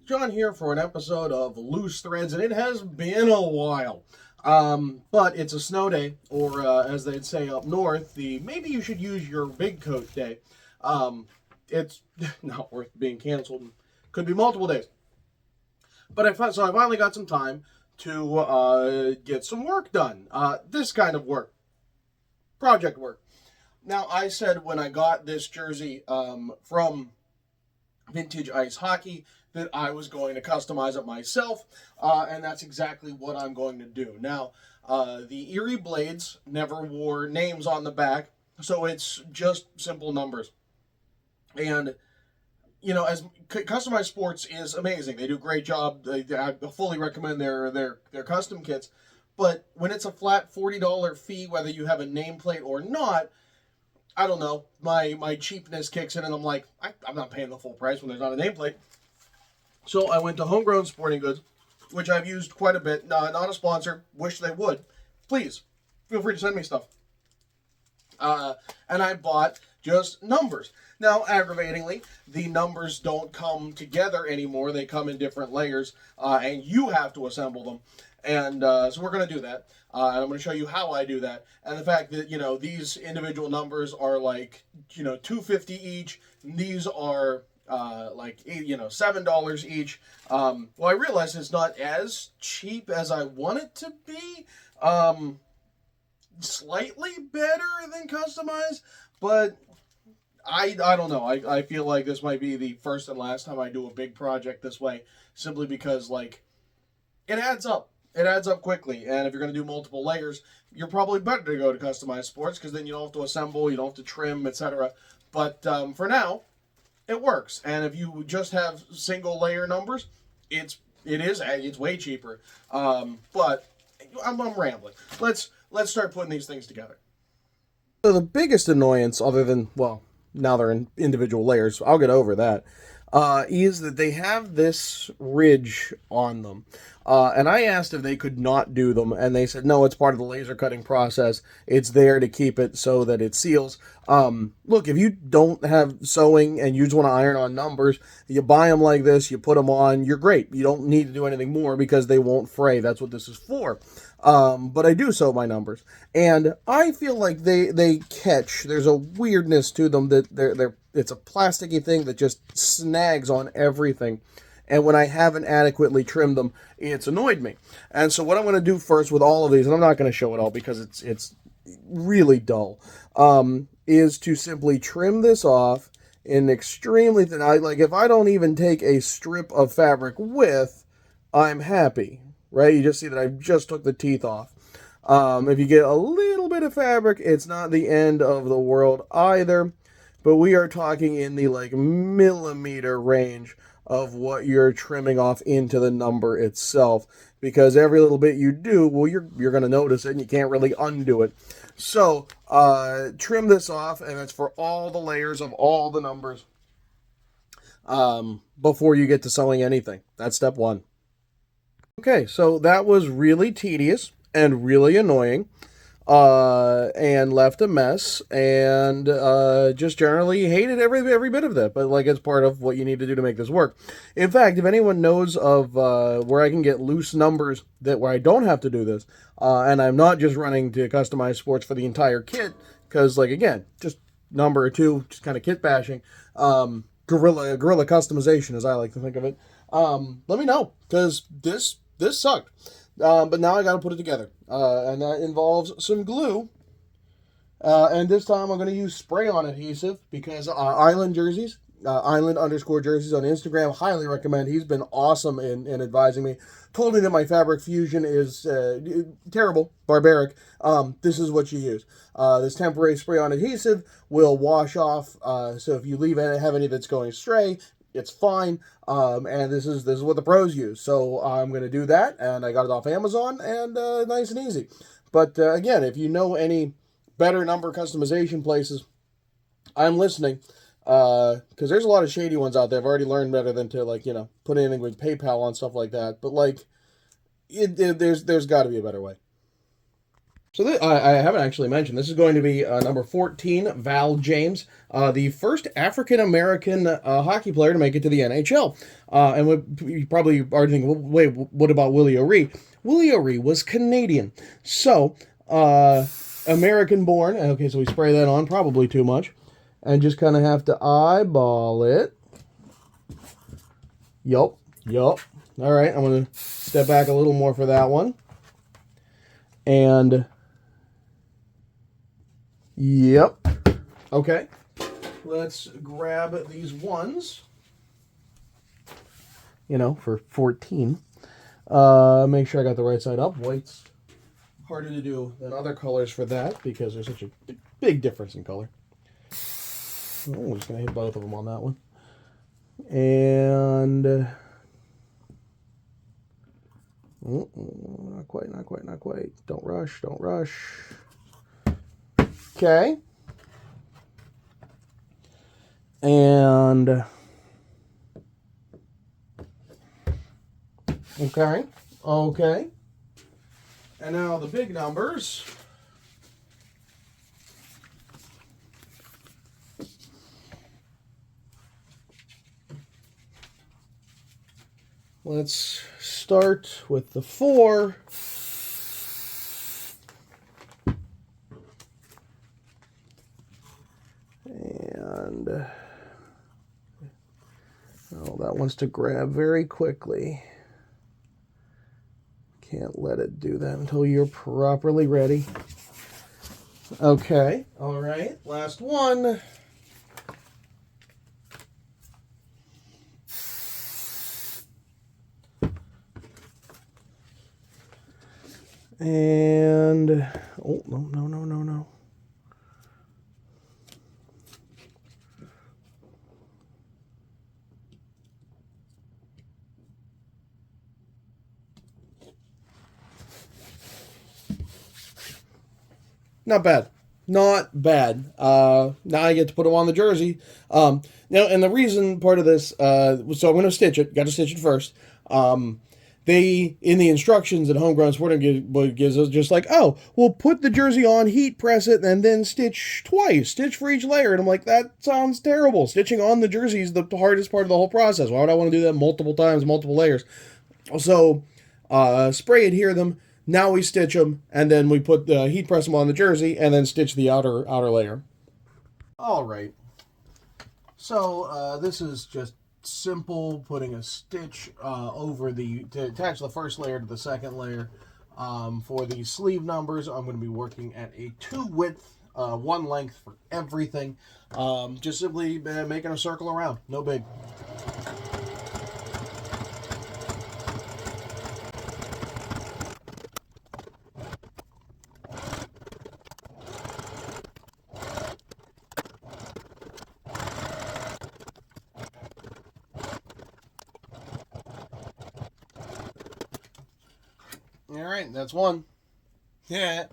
John here for an episode of Loose Threads, and it has been a while. But it's a snow day, or as they'd say up north, the maybe you should use your big coat day. It's not worth being canceled. Could be multiple days. But I finally got some time to get some work done. This kind of work, project work. Now, I said when I got this jersey from Vintage Ice Hockey that I was going to customize it myself, and that's exactly what I'm going to do. Now, the Erie Blades never wore names on the back, so it's just simple numbers. And, you know, as Customized Sports is amazing. They do a great job. I fully recommend their custom kits. But when it's a flat $40 fee, whether you have a nameplate or not, I don't know, my cheapness kicks in and I'm like, I'm not paying the full price when there's not a nameplate. So I went to Homegrown Sporting Goods, which I've used quite a bit. Not a sponsor. Wish they would. Please, feel free to send me stuff. And I bought just numbers. Now, aggravatingly, the numbers don't come together anymore. They come in different layers, and you have to assemble them. And so we're going to do that. And I'm going to show you how I do that. And the fact that, you know, these individual numbers are like, you know, $2.50 each. These are like, you know, $7 each. Well, I realize it's not as cheap as I want it to be. Slightly better than customized, but I don't know. I feel like this might be the first and last time I do a big project this way, simply because, like, it adds up. It adds up quickly, and if you're going to do multiple layers, you're probably better to go to Customized Sports, because then you don't have to assemble, you don't have to trim, etc. But for now, it works. And if you just have single layer numbers, it's way cheaper. But I'm rambling. Let's start putting these things together. So the biggest annoyance, other than, well, now they're in individual layers, so I'll get over that, is that they have this ridge on them. And I asked if they could not do them, and they said, no, it's part of the laser cutting process. It's there to keep it so that it seals. Look, if you don't have sewing and you just want to iron on numbers, you buy them like this, you put them on, you're great. You don't need to do anything more because they won't fray. That's what this is for. But I do sew my numbers, and I feel like they catch. There's a weirdness to them that it's a plasticky thing that just snags on everything. And when I haven't adequately trimmed them, it's annoyed me. And so what I'm going to do first with all of these, and I'm not going to show it all because it's really dull, is to simply trim this off in extremely thin. Like, if I don't even take a strip of fabric width, I'm happy, right? You just see that I just took the teeth off. If you get a little bit of fabric, it's not the end of the world either. But we are talking in the, like, millimeter range of what you're trimming off into the number itself, because every little bit you do, well, you're going to notice it and you can't really undo it. So trim this off, and it's for all the layers of all the numbers before you get to sewing anything. That's step one. Okay, so that was really tedious and really annoying. And left a mess, and just generally hated every bit of that. But, like, it's part of what you need to do to make this work. In fact, if anyone knows of where I can get loose numbers where I don't have to do this, and I'm not just running to Customized Sports for the entire kit, because, like, again, just number or two, just kind of kit bashing, guerrilla customization, as I like to think of it. Let me know, because this sucked. But now I got to put it together, and that involves some glue, and this time I'm going to use spray-on adhesive, because Island jerseys, Island_jerseys on Instagram, highly recommend. He's been awesome in advising me. Told me that my fabric fusion is terrible, barbaric. This is what you use. This temporary spray-on adhesive will wash off, so if you have any that's going stray, it's fine, and this is what the pros use. So I'm going to do that, and I got it off Amazon, and nice and easy. But again, if you know any better number customization places, I'm listening, because there's a lot of shady ones out there. I've already learned better than to, like, you know, put anything with PayPal on stuff like that. But, like, there's got to be a better way. So I haven't actually mentioned, this is going to be number 14, Val James, the first African-American hockey player to make it to the NHL. You probably are thinking, wait, what about Willie O'Ree? Willie O'Ree was Canadian. So, American-born. Okay, so we spray that on, probably too much. And just kind of have to eyeball it. Yup. All right, I'm going to step back a little more for that one. And... yep. Okay. Let's grab these ones. For 14. Make sure I got the right side up. White's harder to do than other colors for that because there's such a big difference in color. Oh, we're just going to hit both of them on that one. And... not quite. Don't rush. Okay. And... okay. And now the big numbers. Let's start with the 4. And that wants to grab very quickly. Can't let it do that until you're properly ready. Okay, all right, last one. And, oh, no. Not bad. Now I get to put them on the jersey. Now, and the reason part of this, so I'm going to stitch it. Got to stitch it first. They, in the instructions that Homegrown Sporting gives us, just like, oh, we'll put the jersey on, heat press it, and then stitch twice. Stitch for each layer. And I'm like, that sounds terrible. Stitching on the jersey is the hardest part of the whole process. Why would I want to do that multiple times, multiple layers? So, spray adhere them. Now we stitch them, and then we put the heat press them on the jersey, and then stitch the outer layer. All right. So this is just simple, putting a stitch over to attach the first layer to the second layer. For the sleeve numbers, I'm going to be working at a 2 width, 1 length for everything. Just simply making a circle around. No big. All right, that's one. Yeah.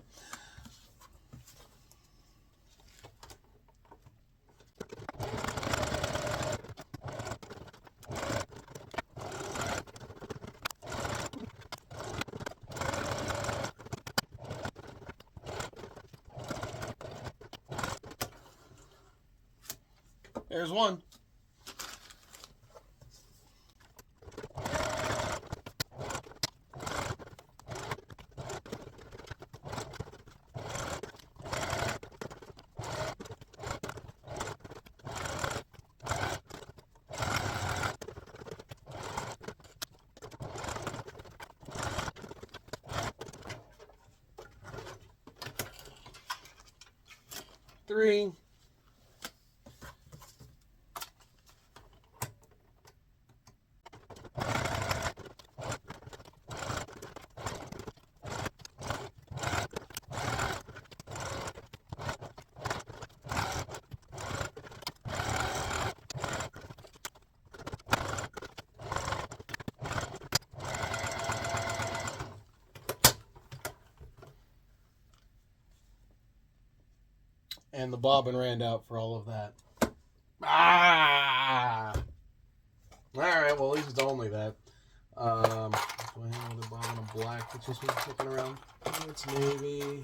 There's one. Three. And the bobbin ran out for all of that. Ah! Alright, well, at least it's only that. Do I have another bobbin of black that's just been sticking around? It's navy.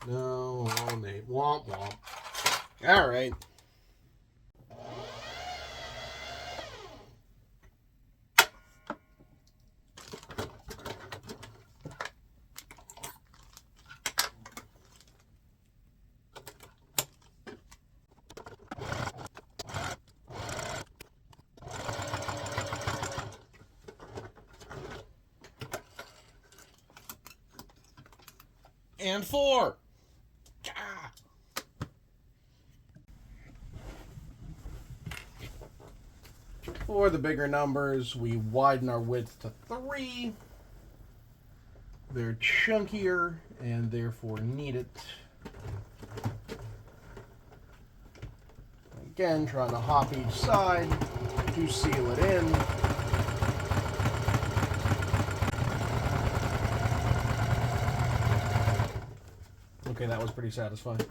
No, all name. Womp womp. All right. And 4. Ah. For the bigger numbers, we widen our width to 3. They're chunkier and therefore need it. Again, trying to hop each side to seal it in. Okay, that was pretty satisfying.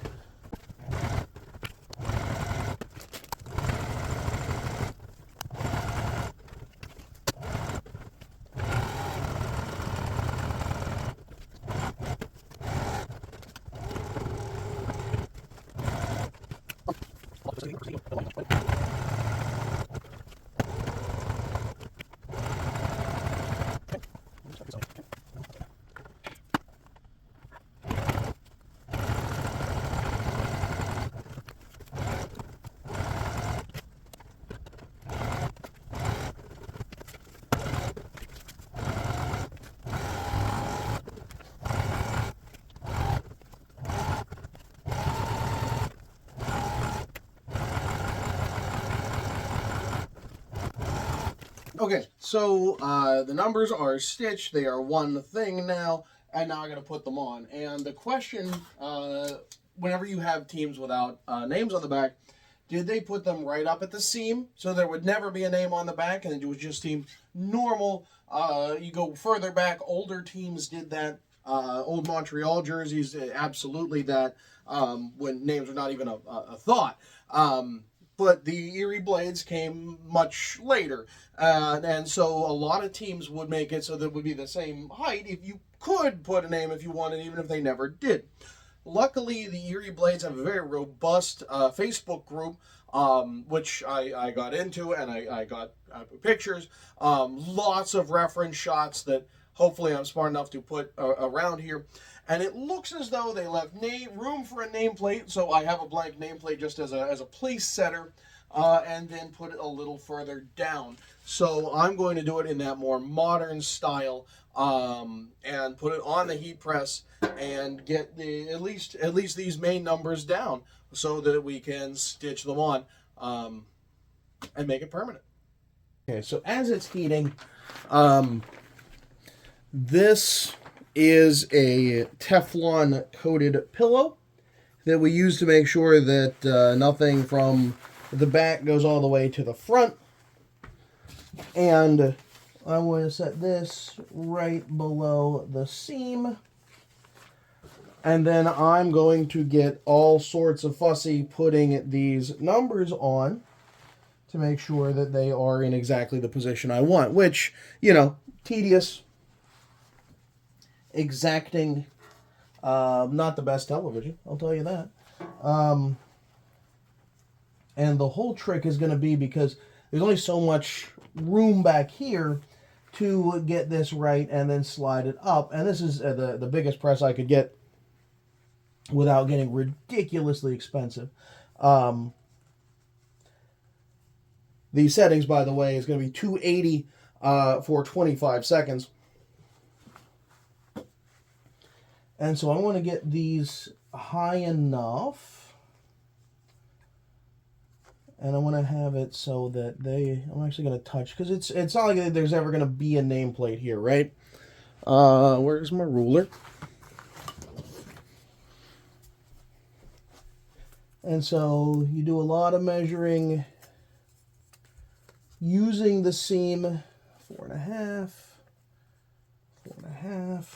Okay, so the numbers are stitched. They are one thing now, and now I got to put them on. And the question, whenever you have teams without names on the back, did they put them right up at the seam so there would never be a name on the back, and it was just team normal? You go further back, older teams did that. Old Montreal jerseys, absolutely that, when names were not even a thought. But the Erie Blades came much later. And so a lot of teams would make it so that it would be the same height if you could put a name if you wanted, even if they never did. Luckily, the Erie Blades have a very robust Facebook group, which I got into, and I got pictures, lots of reference shots that hopefully I'm smart enough to put around here. And it looks as though they left room for a nameplate, so I have a blank nameplate just as a place setter, and then put it a little further down. So I'm going to do it in that more modern style, and put it on the heat press and get at least these main numbers down so that we can stitch them on, and make it permanent. Okay, so as it's heating, this is a Teflon coated pillow that we use to make sure that nothing from the back goes all the way to the front. And I'm going to set this right below the seam. And then I'm going to get all sorts of fussy putting these numbers on to make sure that they are in exactly the position I want, which, you know, tedious, exacting, not the best television, I'll tell you that. And the whole trick is going to be, because there's only so much room back here to get this right and then slide it up. And this is the biggest press I could get without getting ridiculously expensive. The settings, by the way, is going to be 280 for 25 seconds. And so I want to get these high enough, and I want to have it so that I'm actually going to touch, because it's not like there's ever going to be a nameplate here, right? Where's my ruler? And so you do a lot of measuring using the seam. 4.5, 4.5.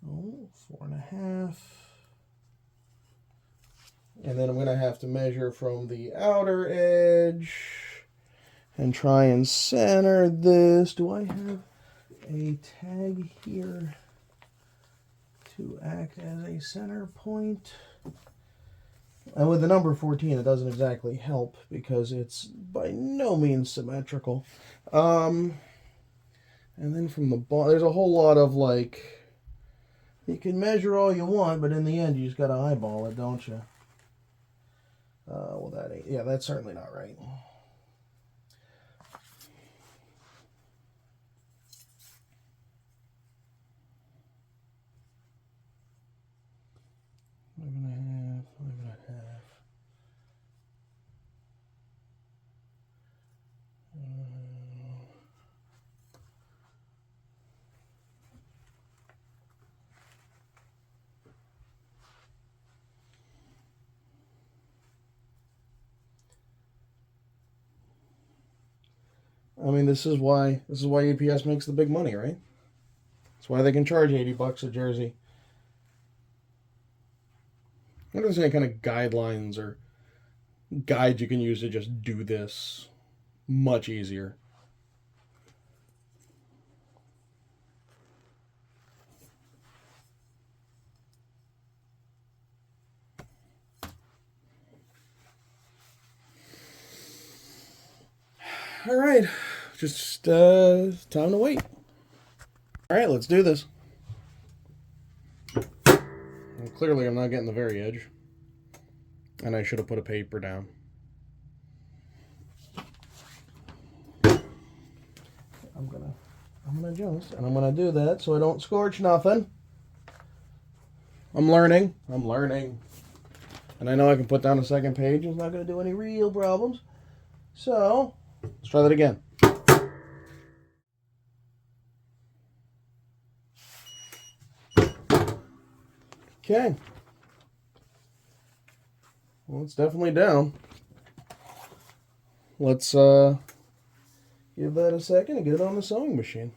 Oh, 4.5. And then I'm going to have to measure from the outer edge and try and center this. Do I have a tag here to act as a center point. And with the number 14, it doesn't exactly help because it's by no means symmetrical. And then from the bottom, there's a whole lot of like, you can measure all you want, but in the end, you just got to eyeball it, don't you? Well, that ain't, yeah, that's certainly not right. Five and a half, five and a half. I mean, this is why APS makes the big money, right? That's why they can charge $80 a jersey. I wonder if there's any kind of guidelines or guides you can use to just do this much easier. All right, just time to wait. All right, let's do this. Well, clearly, I'm not getting the very edge, and I should have put a paper down. I'm gonna adjust, and I'm gonna do that so I don't scorch nothing. I'm learning, and I know I can put down a second page. It's not gonna do any real problems. So let's try that again. Okay. Well, it's definitely down. Let's give that a second and get it on the sewing machine.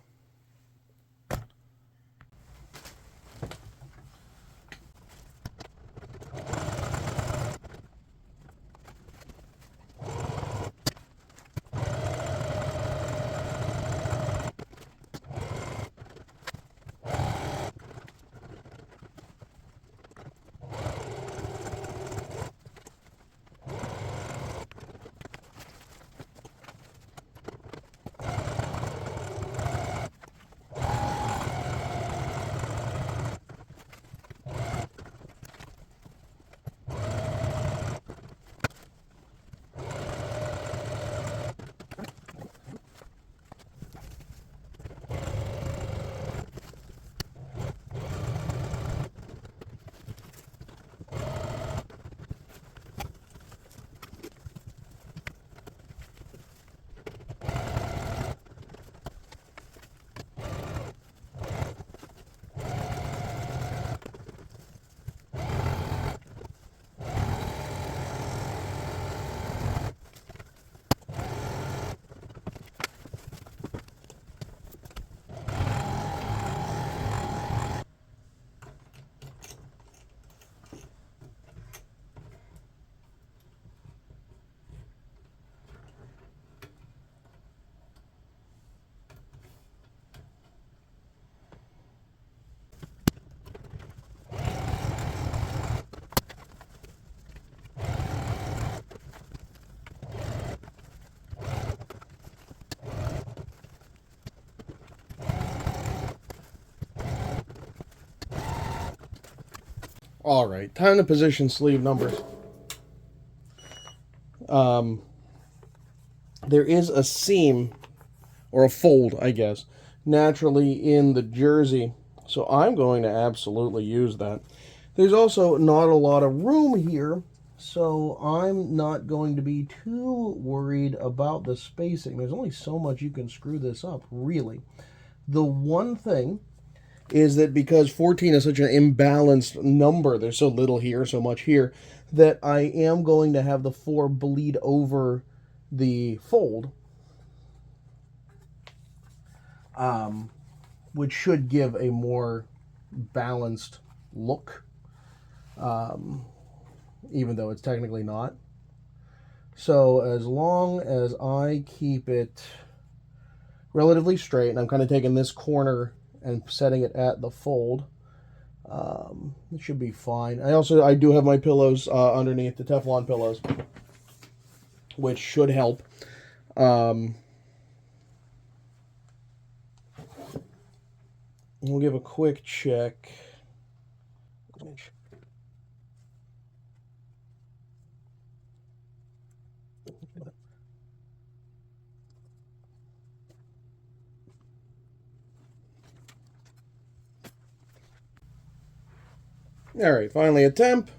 All right, time to position sleeve numbers. There is a seam, or a fold, I guess, naturally in the jersey, so I'm going to absolutely use that. There's also not a lot of room here, so I'm not going to be too worried about the spacing. There's only so much you can screw this up, really. The one thing is that because 14 is such an imbalanced number, there's so little here, so much here, that I am going to have the 4 bleed over the fold, which should give a more balanced look, even though it's technically not. So as long as I keep it relatively straight, and I'm kind of taking this corner and setting it at the fold. It should be fine. I do have my pillows underneath, the Teflon pillows, which should help. We'll give a quick check. All right, finally a temp.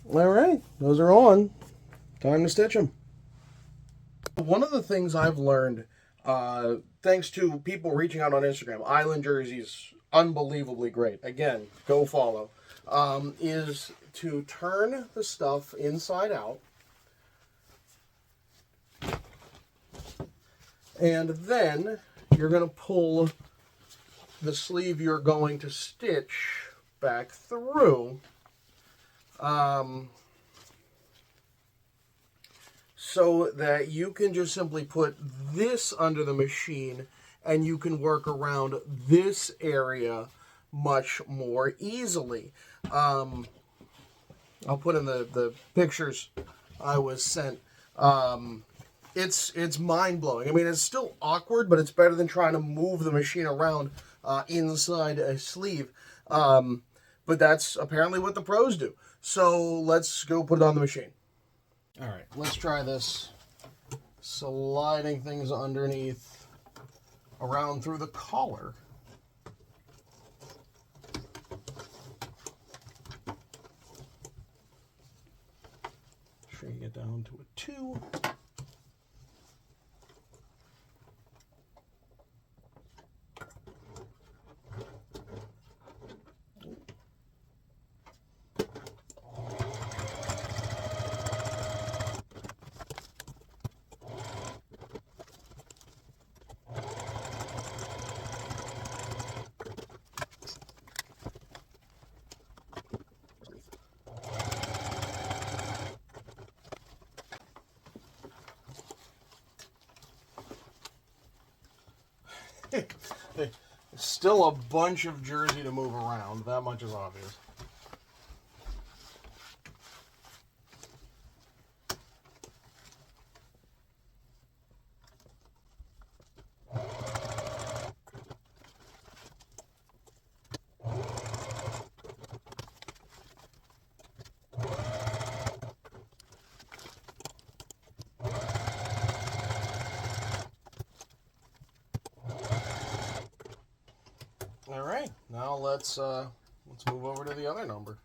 All right, those are on. Time to stitch them. One of the things I've learned, thanks to people reaching out on Instagram, Island Jerseys, unbelievably great. Again, go follow. Is to turn the stuff inside out. And then you're going to pull the sleeve you're going to stitch back through. So that you can just simply put this under the machine and you can work around this area much more easily. I'll put in the pictures I was sent. It's mind-blowing. I mean, it's still awkward, but it's better than trying to move the machine around inside a sleeve. But that's apparently what the pros do. So let's go put it on the machine. All right, let's try this. Sliding things underneath, around through the collar. Shrink it down to a 2. Still a bunch of jersey to move around. That much is obvious. All right, now let's move over to the other number.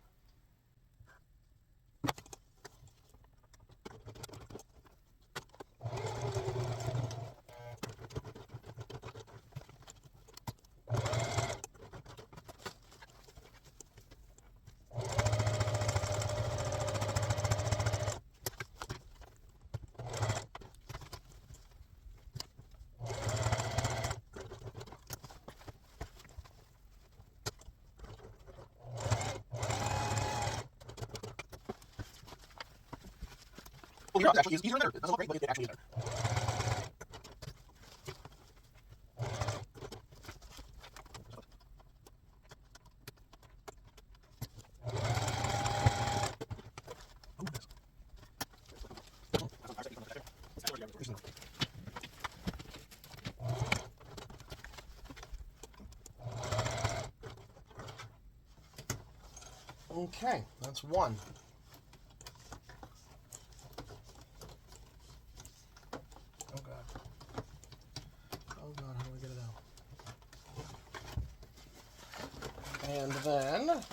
Well, it actually is easier than there. It doesn't look great, but it actually is better. Okay, that's one. Oh God. Oh God, how do we get it out? And then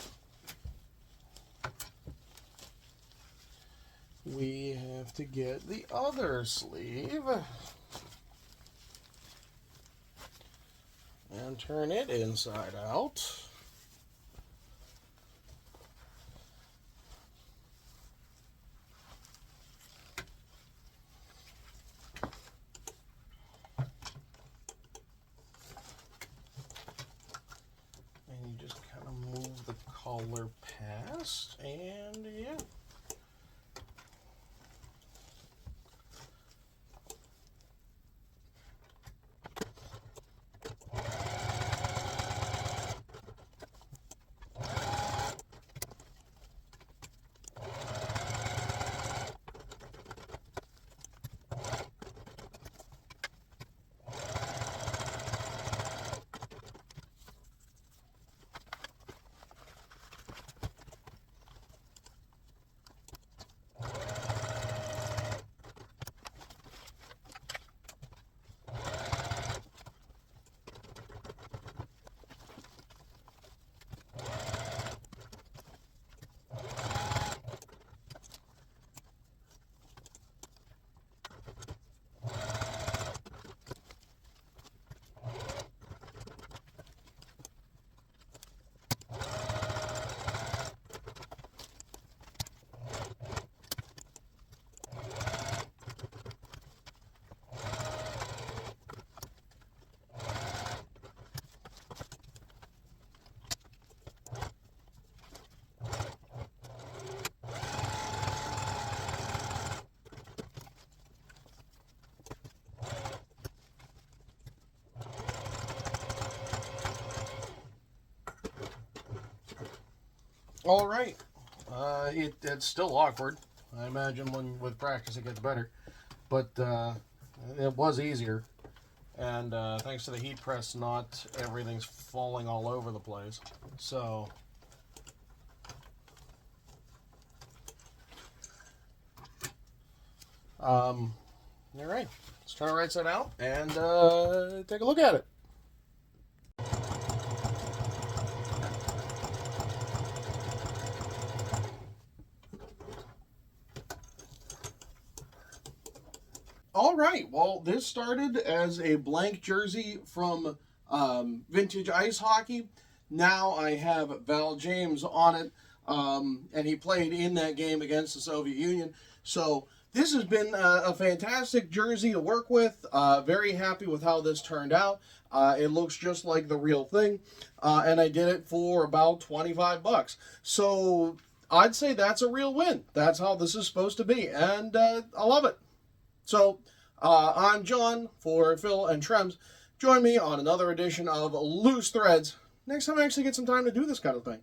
we have to get the other sleeve and turn it inside out. And you just kind of move the collar past, and yeah. All right. It's still awkward. I imagine with practice it gets better. But it was easier. And thanks to the heat press, not everything's falling all over the place. So, all right. Let's try the right side out and take a look at it. All right. Well, this started as a blank jersey from Vintage Ice Hockey. Now I have Val James on it, and he played in that game against the Soviet Union. So this has been a fantastic jersey to work with. Very happy with how this turned out. It looks just like the real thing, and I did it for about 25 bucks. So I'd say that's a real win. That's how this is supposed to be, and I love it. So, I'm John for Phil and Trems. Join me on another edition of Loose Threads next time I actually get some time to do this kind of thing.